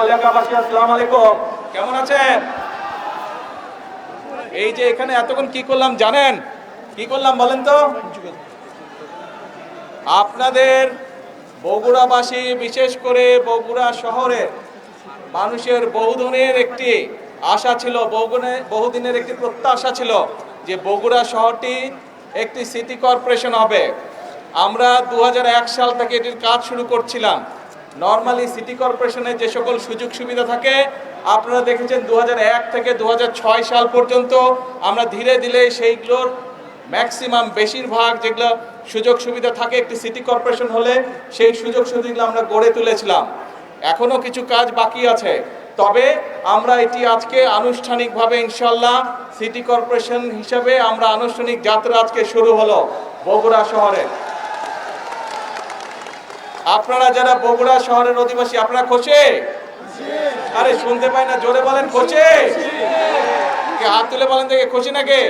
এলাকাবাসী আসসালামু আলাইকুম, কেমন আছেন? এই যে এখানে এতক্ষণ কি করলাম জানেন? কি করলাম বলেন তো? আপনাদের বগুড়াবাসী, বিশেষ করে বগুড়া শহরের মানুষের বহুদিনের একটি আশা ছিল, বহুদিনের একটি প্রত্যাশা ছিল যে বগুড়া শহরটি একটি সিটি কর্পোরেশন হবে। আমরা 2001 সাল থেকে এটির কাজ শুরু করছিলাম। নর্মালি সিটি কর্পোরেশনের যে সকল সুযোগ সুবিধা থাকে আপনারা দেখেছেন 2001 থেকে 2006 সাল পর্যন্ত আমরা ধীরে ধীরে সেইগুলোর ম্যাক্সিমাম, বেশিরভাগ যেগুলো সুযোগ সুবিধা থাকে একটি সিটি কর্পোরেশন হলে সেই সুযোগ সুবিধাগুলো আমরা গড়ে তুলেছিলাম। এখনো কিছু কাজ বাকি আছে, তবে আমরা এটি আজকে আনুষ্ঠানিকভাবে ইনশাল্লাহ সিটি কর্পোরেশন হিসাবে আমরা আনুষ্ঠানিক যাত্রা আজকে শুরু হলো বগুড়া শহরে। আপনারা যারা বগুড়া শহরের অধিবাসী, আপনারা খুশি? আরে শুনতে পাই না, জোরে বলেন খুশি। হাত তুলে বলেন দেখে খুশি নাকি?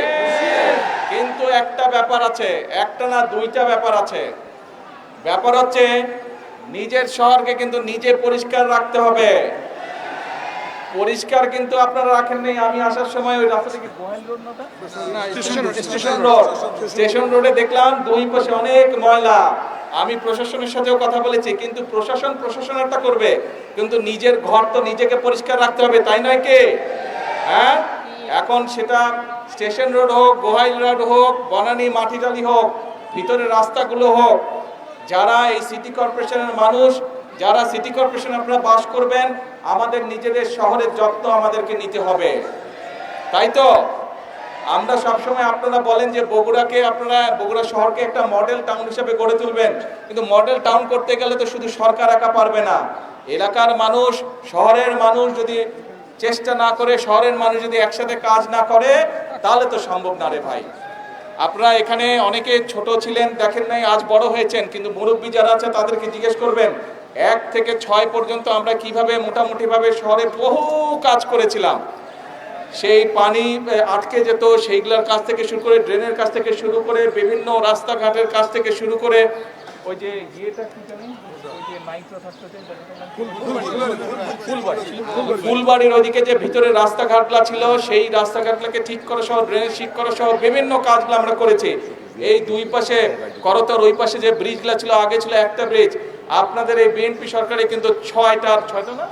কিন্তু একটা ব্যাপার আছে, একটা না দুইটা ব্যাপার আছে। ব্যাপার হচ্ছে নিজের শহরকে কিন্তু নিজে পরিষ্কার রাখতে হবে। পরিষ্কার কিন্তু আপনারা রাখেন নাই। আমি আসার সময় ওই রাস্তা থেকে স্টেশন রোডে দেখলাম দুই পাশে অনেক ময়লা। আমি প্রশাসনের সাথেও কথা বলেছি, কিন্তু প্রশাসনেরটা করবে, কিন্তু নিজের ঘর তো নিজেকে পরিষ্কার রাখতে হবে, তাই নয় কি? হ্যাঁ, এখন সেটা স্টেশন রোড হোক, গোহাইল রোড হোক, বনানী মাটিডালি হোক, ভিতরের রাস্তাগুলো হোক, যারা এই সিটি কর্পোরেশনের মানুষ, যারা সিটি কর্পোরেশন আপনারা বাস করবেন, আমাদের নিজেদের শহরের যত্ন আমাদেরকে নিতে হবে, তাই তো? আমরা সবসময়, আপনারা বলেন যে বগুড়াকে, আপনারা বগুড়া শহরকে একটা মডেল টাউন হিসেবে গড়ে তুলবেন, কিন্তু মডেল টাউন করতে গেলে তো শুধু সরকার একা পারবে না। এলাকার মানুষ, শহরের মানুষ যদি চেষ্টা না করে, শহরের মানুষ যদি একসাথে কাজ না করে, তাহলে তো সম্ভব না রে ভাই। আপনারা এখানে অনেকে ছোট ছিলেন, দেখেন নাই, আজ বড় হয়েছেন, কিন্তু মুরব্বী যারা আছে তাদেরকে জিজ্ঞেস করবেন 1 থেকে 6 পর্যন্ত আমরা কিভাবে মোটামুটিভাবে শহরে বহু কাজ করেছিলাম। সেই পানি আটকে যেত, সেইগুলোর কাছ থেকে শুরু করে, ড্রেনের কাছ থেকে শুরু করে, বিভিন্ন রাস্তাঘাটের কাছ থেকে শুরু করে, ওই যে ইয়েটা কি জানি, ওই যে নাইট্রো থাকতো, ফুলবাড়ির ওইদিকে যে ভিতরে রাস্তাঘাটগুলো ছিল, সেই রাস্তাঘাটগুলোকে ঠিক করা সহ, ড্রেনেজ ঠিক করা সহ বিভিন্ন কাজগুলো আমরা করেছি। এই দুই পাশে করতর, ওই পাশে যে ব্রিজগুলো ছিল, আগে ছিল একটা ব্রিজ, আপনাদের এই বিএনপি সরকারে কিন্তু 6টা না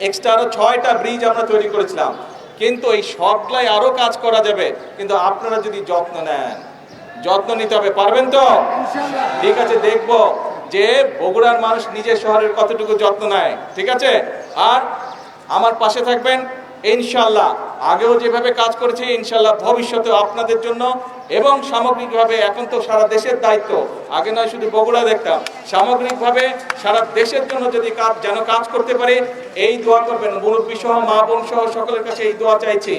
এক্সট্রা আরো 6টা ব্রিজ আমরা তৈরি করেছিলাম। কিন্তু এই সবগুলাই আরো কাজ করা যাবে, কিন্তু আপনারা যদি যত্ন নেন, যত্ন নিতে হবে, পারবেন তো? ঠিক আছে, দেখবো যে বগুড়ার মানুষ নিজের শহরের কতটুকু যত্ন নেয়, ঠিক আছে? আর আমার পাশে থাকবেন ইনশাল্লাহ। আগেও যেভাবে কাজ করেছি ইনশাল্লাহ ভবিষ্যতেও আপনাদের জন্য, এবং সামগ্রিকভাবে, এখন তো সারা দেশের দায়িত্ব, আগে নয় শুধু বগুড়া দেখতাম, সামগ্রিকভাবে সারা দেশের জন্য যদি কাজ করতে পারি, এই দোয়া করবেন। মুরব্বী সহ, মা বোন সহ সকলের কাছে এই দোয়া চাইছি।